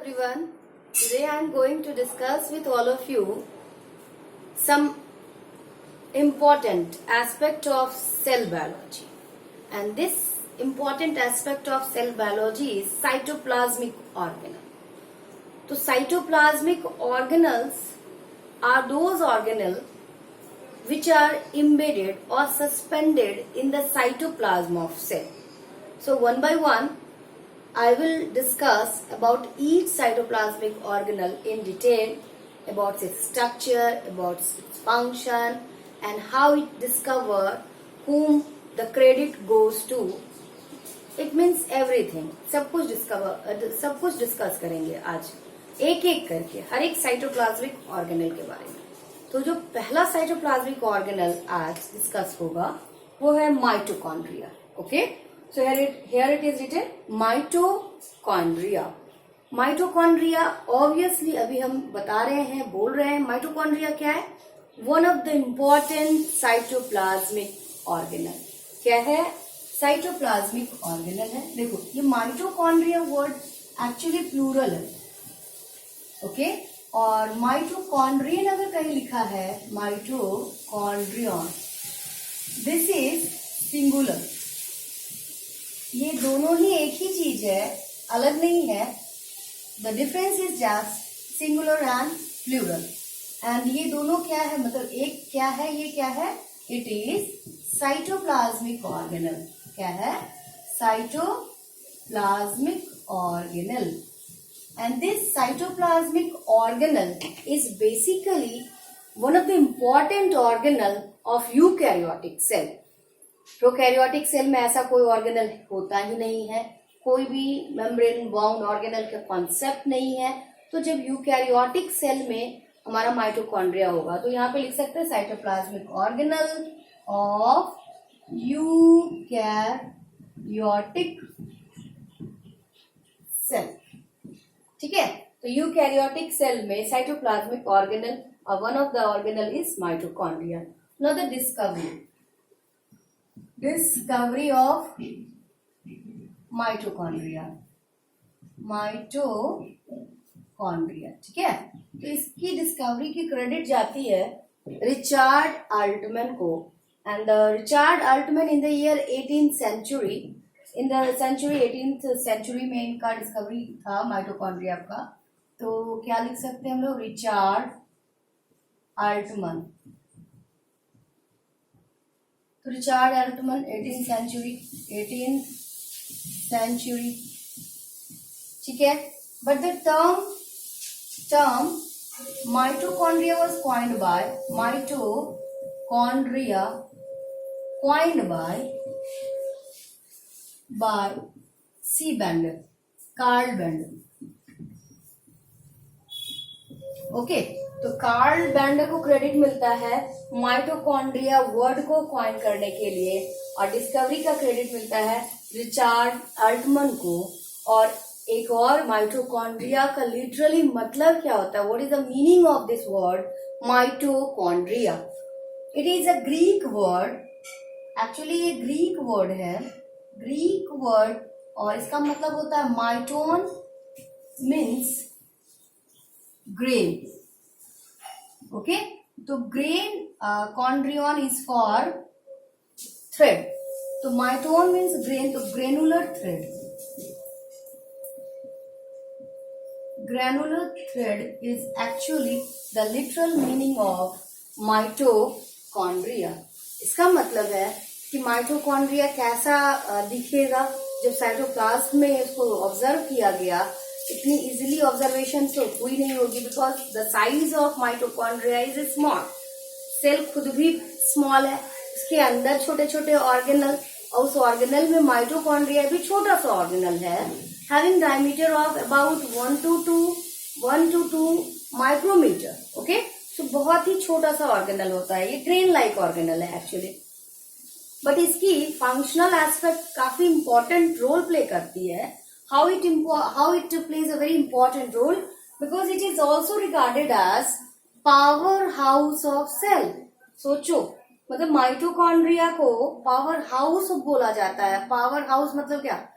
everyone. Today I am going to discuss with all of you some important aspect of cell biology. And this important aspect of cell biology is cytoplasmic organelle. So cytoplasmic organelles are those organelles which are embedded or suspended in the cytoplasm of cell. So one by one I will discuss about each cytoplasmic organelle in detail, about its structure, about its function, and how it discover whom the credit goes to. It means everything. सब कुछ discuss करेंगे आज एक एक करके हर एक cytoplasmic organelle के बारे में. तो जो पहला साइटोप्लाज्मिक ऑर्गेनल आज डिस्कस होगा वो है mitochondria. Okay, so here it is written mitochondria. Mitochondria obviously अभी हम बता रहे हैं, बोल रहे हैं माइटोकॉन्ड्रिया क्या है. One of the important cytoplasmic organelle. क्या है? साइटोप्लाज्मिक ऑर्गेनल है. देखो ये माइटोकॉन्ड्रिया वर्ड एक्चुअली प्लूरल है. ओके, और माइटोकॉन्ड्रियन अगर कहीं लिखा है माइटोकॉन्ड्रियन, दिस इज सिंगुलर. ये दोनों ही एक ही चीज है, अलग नहीं है. The difference is just singular and plural. And ये दोनों क्या है, मतलब एक क्या है, ये क्या है, इट इज साइटोप्लाज्मिक ऑर्गेनल. क्या है? Cytoplasmic organelle. And this cytoplasmic organelle is basically one of the important organelle of eukaryotic cell. Prokaryotic cell में ऐसा कोई ऑर्गेनल होता ही नहीं है, कोई भी मेम्ब्रेन बाउंड ऑर्गेनल का कॉन्सेप्ट नहीं है. तो जब यूकैरियोटिक सेल में हमारा माइटोकॉन्ड्रिया होगा तो यहाँ पे लिख सकते हैं cytoplasmic organelle of eukaryotic cell. ठीक है, तो यूकैरियोटिक सेल में साइटोप्लाज्मिक ऑर्गेनल और one of the organelle is mitochondria. Now the discovery of mitochondria. ठीक है, तो इसकी डिस्कवरी की क्रेडिट जाती है रिचर्ड अल्टमैन को. And Richard Altmann in the year 18th century, in the century 18th century में इनका डिस्कवरी था माइटोकॉन्ड्रिया का. तो क्या लिख सकते हैं हम लोग? Richard Altmann. तो रिचर्ड अल्टमैन 18th century. ठीक है, but the term mitochondria was coined by C. Bender, Carl Bender. Okay, तो कार्ल बेंडर को क्रेडिट मिलता है माइटोकॉन्ड्रिया वर्ड को कॉइन करने के लिए, और डिस्कवरी का क्रेडिट मिलता है रिचर्ड अल्टमैन को. और एक और, माइटोकॉन्ड्रिया का लिटरली मतलब क्या होता है? What is the meaning of this word mitochondria? It is a Greek word. Actually ये ग्रीक वर्ड है, ग्रीक वर्ड, और इसका मतलब होता है माइटोन मीन्स ग्रेन. ओके, तो ग्रेन, कॉन्ड्रियन इज फॉर थ्रेड. तो माइटोन मीन्स ग्रेन, तो granular thread. Granular thread is actually the literal meaning of mitochondria. इसका मतलब है कि माइटोकॉन्ड्रिया कैसा दिखेगा जब साइटोप्लाज्म में इसको ऑब्जर्व किया गया. इतनी इजीली ऑब्जर्वेशन तो हुई नहीं होगी, because the size of mitochondria is small. Cell खुद भी स्मॉल है, इसके अंदर छोटे छोटे ऑर्गेनल, और उस ऑर्गेनल में माइटोकॉन्ड्रिया भी छोटा सा ऑर्गेनल है, having diameter of about 1 to 2 micrometer. ओके, तो बहुत ही छोटा सा ऑर्गेनल होता है. ये ट्रेन लाइक ऑर्गेनल है एक्चुअली, बट इसकी फंक्शनल एस्पेक्ट काफी इंपॉर्टेंट रोल प्ले करती है. How it plays a very important role because it is also regarded as power house of cell. सोचो, मतलब माइटोकॉन्ड्रिया को पावर हाउस बोला जाता है. पावर हाउस मतलब क्या?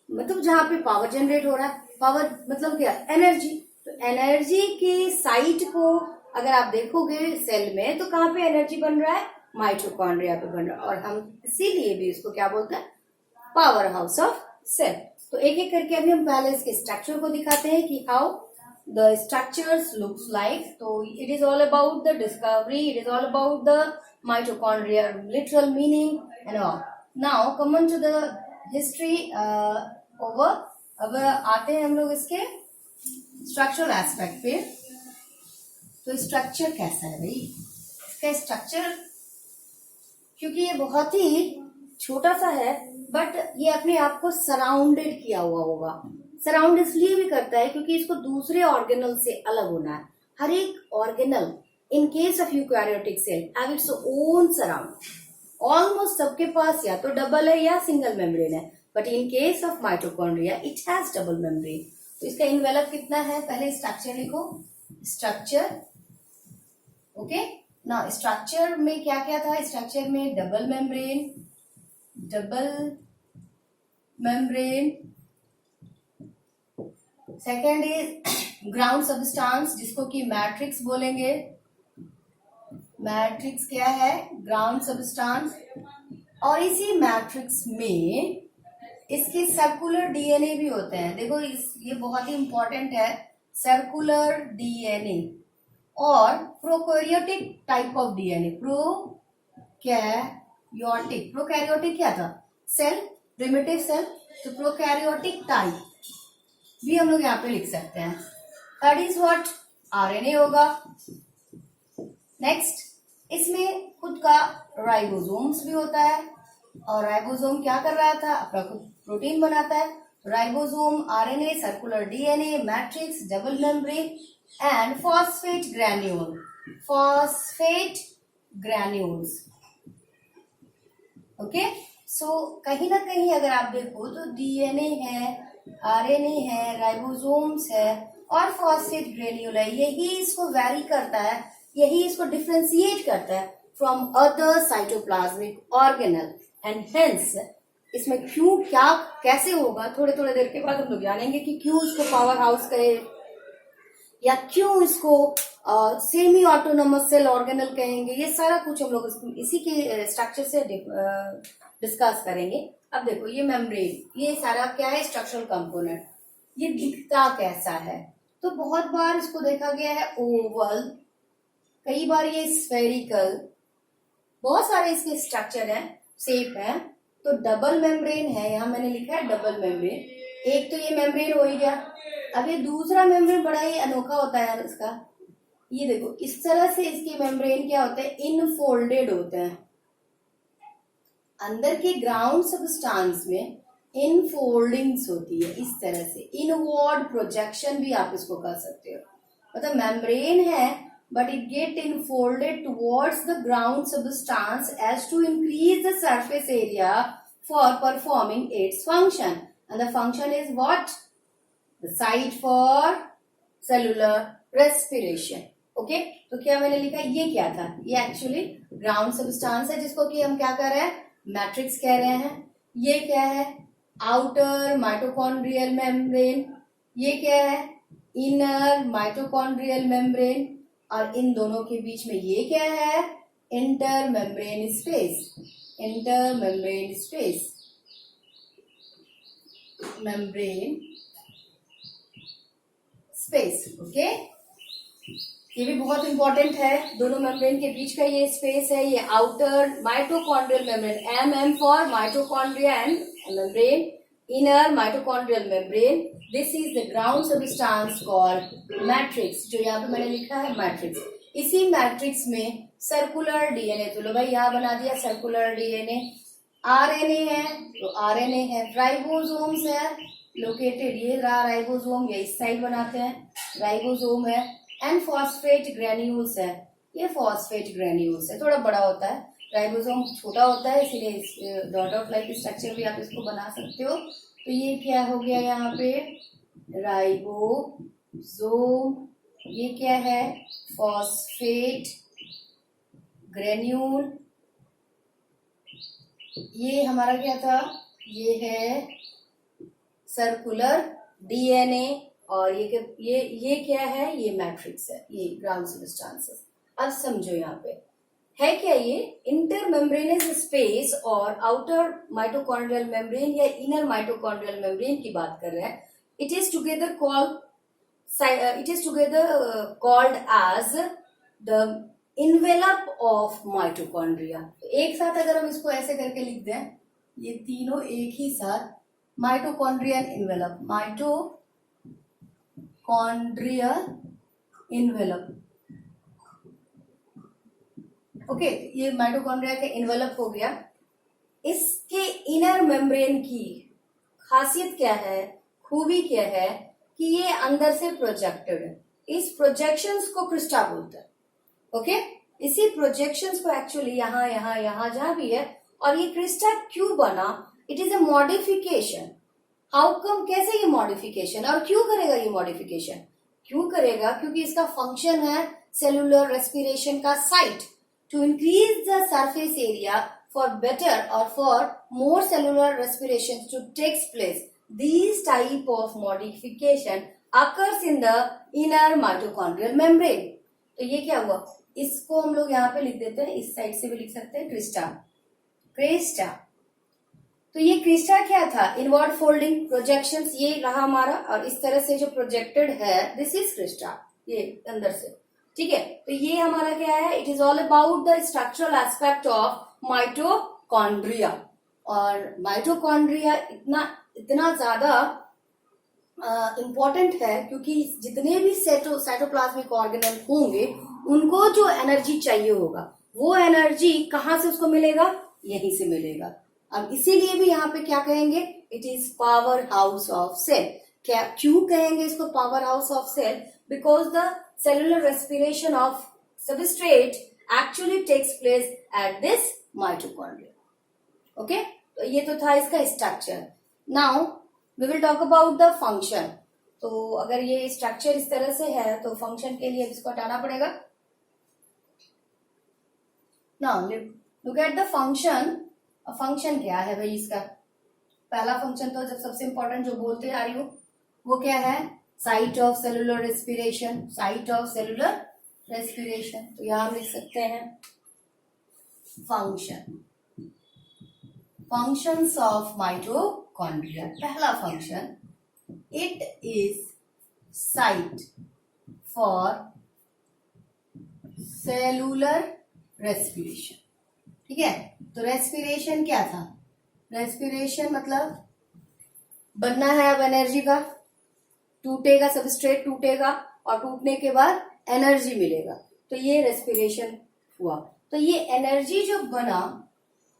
मतलब जहां पे पावर जनरेट हो रहा है. पावर मतलब क्या, एनर्जी। तो एनर्जी के साइट को अगर आप देखोगे सेल में, तो कहाँ पे एनर्जी बन रहा है, माइटोकॉन्ड्रिया पे बन रहा है, और हम इसीलिए भी इसको क्या बोलते हैं, पावर हाउस ऑफ सेल। तो एक एक करके अभी हम पहले इसके स्ट्रक्चर को दिखाते हैं कि how the structures looks like. तो it is all about the discovery, it is all about the mitochondria literal meaning and all. Now come on to the history over. अब आते हैं हम लोग इसके स्ट्रक्चरल एस्पेक्ट पे। तो स्ट्रक्चर कैसा है भाई, इसका स्ट्रक्चर, क्योंकि ये बहुत ही छोटा सा है, बट ये अपने आप को सराउंडेड किया हुआ होगा। सराउंड इसलिए भी करता है क्योंकि इसको दूसरे ऑर्गेनल से अलग होना है। हर एक organelle in case of eukaryotic cell have its own surround. Almost सबके पास या तो डबल है या सिंगल मेम्ब्रेन है, but in case of mitochondria it has double membrane. तो इसका इन्वेलप कितना है, पहले स्ट्रक्चर लिखो, स्ट्रक्चर। ओके, ना स्ट्रक्चर में क्या क्या था, स्ट्रक्चर में double membrane, second is ground substance जिसको कि मैट्रिक्स बोलेंगे। मैट्रिक्स क्या है, ग्राउंड सबस्टांस। और इसी मैट्रिक्स में इसके सर्कुलर डीएनए भी होते हैं। देखो ये बहुत ही इंपॉर्टेंट है, सर्कुलर डीएनए और prokaryotic type of DNA. Prokaryotic क्या था, सेल, प्रिमिटिव सेल। तो प्रोकैरियोटिक टाइप भी हम लोग यहाँ पे लिख सकते हैं। दैट इज व्हाट आरएनए होगा। नेक्स्ट, इसमें खुद का राइबोसोम्स भी होता है, और राइबोसोम क्या कर रहा था, अपना खुद प्रोटीन बनाता है। Ribosome, RNA, circular DNA, matrix, double membrane and phosphate granules. Okay, so कहीं ना कहीं अगर आप देखो तो डीएनए है, आरएनए है, राइबोसोम्स है और फॉस्फेट ग्रेन्यूल है। यही इसको वैरी करता है, यही इसको डिफ्रेंशिएट करता है from other cytoplasmic organelle. And hence इसमें क्यों, क्या, कैसे होगा, थोड़े थोड़े देर के बाद हम लोग जानेंगे कि क्यों इसको पावर हाउस कहे या क्यों इसको सेमी ऑटोनोमस सेल ऑर्गेनल कहेंगे। ये सारा कुछ हम लोग इसी के स्ट्रक्चर से डिस्कस करेंगे। अब देखो ये मेम्ब्रेन, ये सारा क्या है, स्ट्रक्चरल कंपोनेंट। ये दिखता कैसा है, तो बहुत बार इसको देखा गया है ओवल, कई बार ये स्फेरिकल, बहुत सारे इसके स्ट्रक्चर हैं, शेप है। तो डबल मेम्ब्रेन है, यहाँ मैंने लिखा है डबल मेम्ब्रेन। एक तो ये मेम्ब्रेन हो ही गया। अब ये दूसरा मेम्ब्रेन बड़ा ही अनोखा होता है इसका। ये देखो इस तरह से इसके मेम्ब्रेन क्या होते हैं, इनफोल्डेड होते हैं। अंदर के ग्राउंड सबस्टांस में इनफोल्डिंग्स होती है इस तरह से, इनवर्ड प्रोजेक्शन भी आप इसको कर सकते हो। मतलब मेम्ब्रेन है but it get enfolded towards the ground substance as to increase the surface area for performing its function. And the function is what? The site for cellular respiration. Okay? तो क्या मैंने लिखा, ये क्या था, ये एक्चुअली ग्राउंड सबस्टांस है जिसको कि हम क्या कर रहे हैं, मैट्रिक्स कह रहे हैं। ये क्या है, आउटर माइटोकॉन्ड्रियल मेम्ब्रेन। ये क्या है, इनर माइटोकॉन्ड्रियल मेम्ब्रेन। और इन दोनों के बीच में ये क्या है, इंटर मेम्ब्रेन स्पेस। ओके, ये भी बहुत इंपॉर्टेंट है। दोनों मेम्ब्रेन के बीच का ये स्पेस है, ये outer mitochondrial membrane, MM for mitochondria and membrane, inner mitochondrial membrane. This is the ground substance called matrix, जो यहाँ पे मैंने लिखा है मैट्रिक्स। इसी मैट्रिक्स में सर्कुलर डीएनए, तो लो भाई यहाँ बना दिया सर्कुलर डीएनए। आरएनए है तो आरएनए है, राइबोसोम्स है लोकेटेड, ये रहा राइबोसोम, ये इस साइड बनाते हैं, राइबोसोम है। एंड फॉस्फेट ग्रेन्यूल्स है, ये फॉस्फेट ग्रेन्यूल्स है, थोड़ा बड़ा होता है। राइबोसोम छोटा होता है, इसीलिए डॉट ऑफ लाइक स्ट्रक्चर भी आप इसको बना सकते हो। तो ये क्या हो गया यहाँ पे, राइबोसोम। ये क्या है, फॉस्फेट ग्रेन्यूल। ये हमारा क्या था, ये है सर्कुलर डीएनए और ये क्या है, ये मैट्रिक्स है, ये ग्राउंड सब्सटेंसेस। अब समझो यहाँ पे है क्या, ये इंटरमेम्ब्रेनस स्पेस और आउटर माइटोकॉन्ड्रियल मेम्ब्रेन या इनर माइटोकॉन्ड्रियल मेम्ब्रेन की बात कर रहे हैं। It is together called as the envelope of mitochondria. तो एक साथ अगर हम इसको ऐसे करके लिख दें, ये तीनों एक ही साथ, mitochondrial envelope, mitochondrial envelope. Okay, ये माइटोकॉन्ड्रिया का इन्वेलप हो गया। इसके इनर मेम्ब्रेन की खासियत क्या है, खूबी क्या है कि ये अंदर से प्रोजेक्टेड है। इस प्रोजेक्शंस को क्रिस्टा बोलते हैं। ओके, इसी प्रोजेक्शंस को एक्चुअली यहाँ यहाँ यहाँ जहां भी है, और ये क्रिस्टा क्यों बना, it is a modification. How come, कैसे ये मॉडिफिकेशन, और क्यों करेगा ये मॉडिफिकेशन, क्यों करेगा, क्योंकि इसका फंक्शन है सेलुलर रेस्पिरेशन का site, to increase the surface area for better or for more cellular respirations to take place. These type of modification occurs in the inner mitochondrial membrane. तो ये क्या हुआ, इसको हम लोग यहाँ पे लिख देते हैं, इस साइड से भी लिख सकते हैं क्रिस्टा। तो ये क्रिस्टा क्या था, इनवर्ड फोल्डिंग प्रोजेक्शंस, ये रहा हमारा, और इस तरह से जो प्रोजेक्टेड है, दिस इज क्रिस्टा, ये अंदर से, ठीक है। तो ये हमारा क्या है, it is all about the structural aspect of mitochondria. और माइटोकॉन्ड्रिया इतना ज्यादा इम्पोर्टेंट है क्योंकि जितने भी साइटोप्लाज्मिक ऑर्गेनेल होंगे उनको जो एनर्जी चाहिए होगा, वो एनर्जी कहाँ से उसको मिलेगा, यहीं से मिलेगा। अब इसीलिए भी यहाँ पे क्या कहेंगे, it is power house of cell. क्या, क्यों कहेंगे इसको power house of cell, because the cellular respiration of substrate actually takes place at this mitochondria. Okay, तो ये तो था इसका structure. Now we will talk about the function. तो अगर ये स्ट्रक्चर इस तरह से है तो फंक्शन के लिए इसको हटाना पड़ेगा। Now look at the function. Function क्या है भाई इसका, पहला फंक्शन तो जब सबसे इंपॉर्टेंट जो बोलते आ रही हो वो क्या है, site of cellular respiration, site of cellular respiration. तो यहां लिख सकते हैं फंक्शन, फंक्शंस ऑफ माइटोकॉन्ड्रिया। पहला function, it is site for cellular respiration, ठीक है। तो रेस्पिरेशन क्या था, रेस्पिरेशन मतलब बनना है अब एनर्जी का, टूटेगा, सबस्ट्रेट टूटेगा और टूटने के बाद एनर्जी मिलेगा, तो ये रेस्पिरेशन हुआ। तो ये एनर्जी जो बना,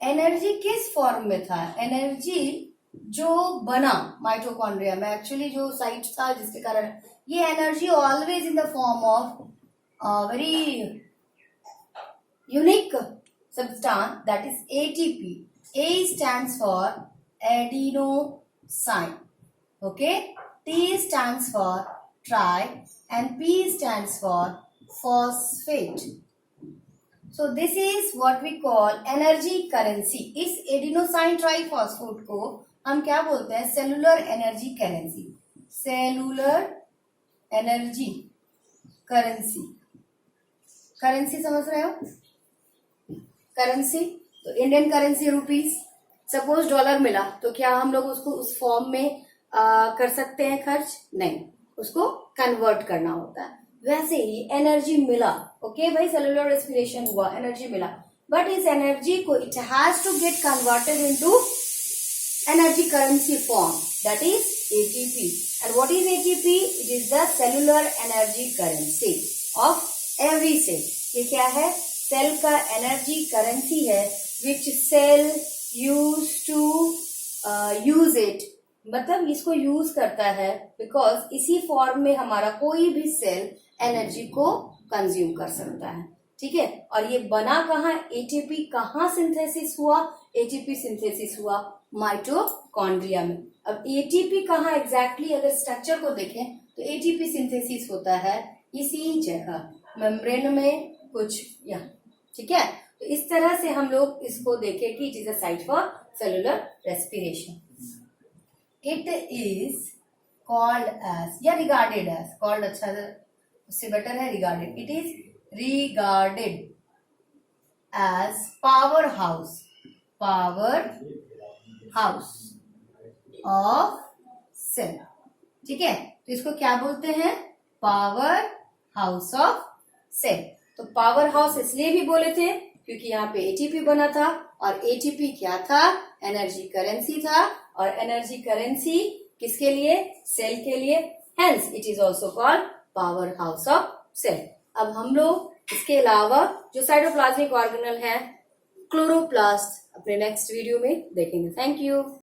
एनर्जी किस फॉर्म में था, एनर्जी जो बना माइटोकॉन्ड्रिया में, एक्चुअली जो साइट था जिसके कारण ये energy always in the form of very unique substance that is ATP. A stands for adenosine, okay, T stands for tri and P stands for phosphate. So this is what we call energy currency. इस adenosine triphosphate को हम क्या बोलते हैं, cellular energy currency, cellular energy currency. Currency समझ रहे हो, currency तो Indian currency rupees. Suppose dollar मिला तो क्या हम लोग उसको उस फॉर्म में कर सकते हैं खर्च, नहीं, उसको कन्वर्ट करना होता है। वैसे ही एनर्जी मिला, ओके भाई, सेलुलर रेस्पिरेशन हुआ, एनर्जी मिला, बट इस एनर्जी को it has to get converted into energy currency form, that is ATP. And what is ATP, it is the cellular energy currency of every cell. ये क्या है, cell का energy currency है, which cell use to use it, मतलब इसको use करता है because इसी फॉर्म में हमारा कोई भी सेल एनर्जी को कंज्यूम कर सकता है, ठीक है। और ये बना कहाँ, एटीपी कहाँ सिंथेसिस हुआ, एटीपी सिंथेसिस हुआ माइटोकॉन्ड्रिया में। अब एटीपी कहाँ एग्जैक्टली अगर स्ट्रक्चर को देखें तो एटीपी सिंथेसिस होता है इसी जगह, मेम्ब्रेन में कुछ यहाँ, ठीक है। तो इस तरह से हम लोग इसको देखें कि it is a site for cellular respiration. It is called as या रिगार्डेड एज, कॉल्ड अच्छा उससे बेटर है regarded, it is regarded as power house of cell. ठीक है, तो इसको क्या बोलते हैं, पावर हाउस ऑफ सेल। तो पावर हाउस इसलिए भी बोले थे क्योंकि यहाँ पे एटीपी बना था, और एटीपी क्या था, एनर्जी करेंसी था, और एनर्जी करेंसी किसके लिए, सेल के लिए, hence it is also called power house of cell. अब हम लोग इसके अलावा जो साइटोप्लाज्मिक ऑर्गेनल है, क्लोरोप्लास्ट, अपने नेक्स्ट वीडियो में देखेंगे। Thank you.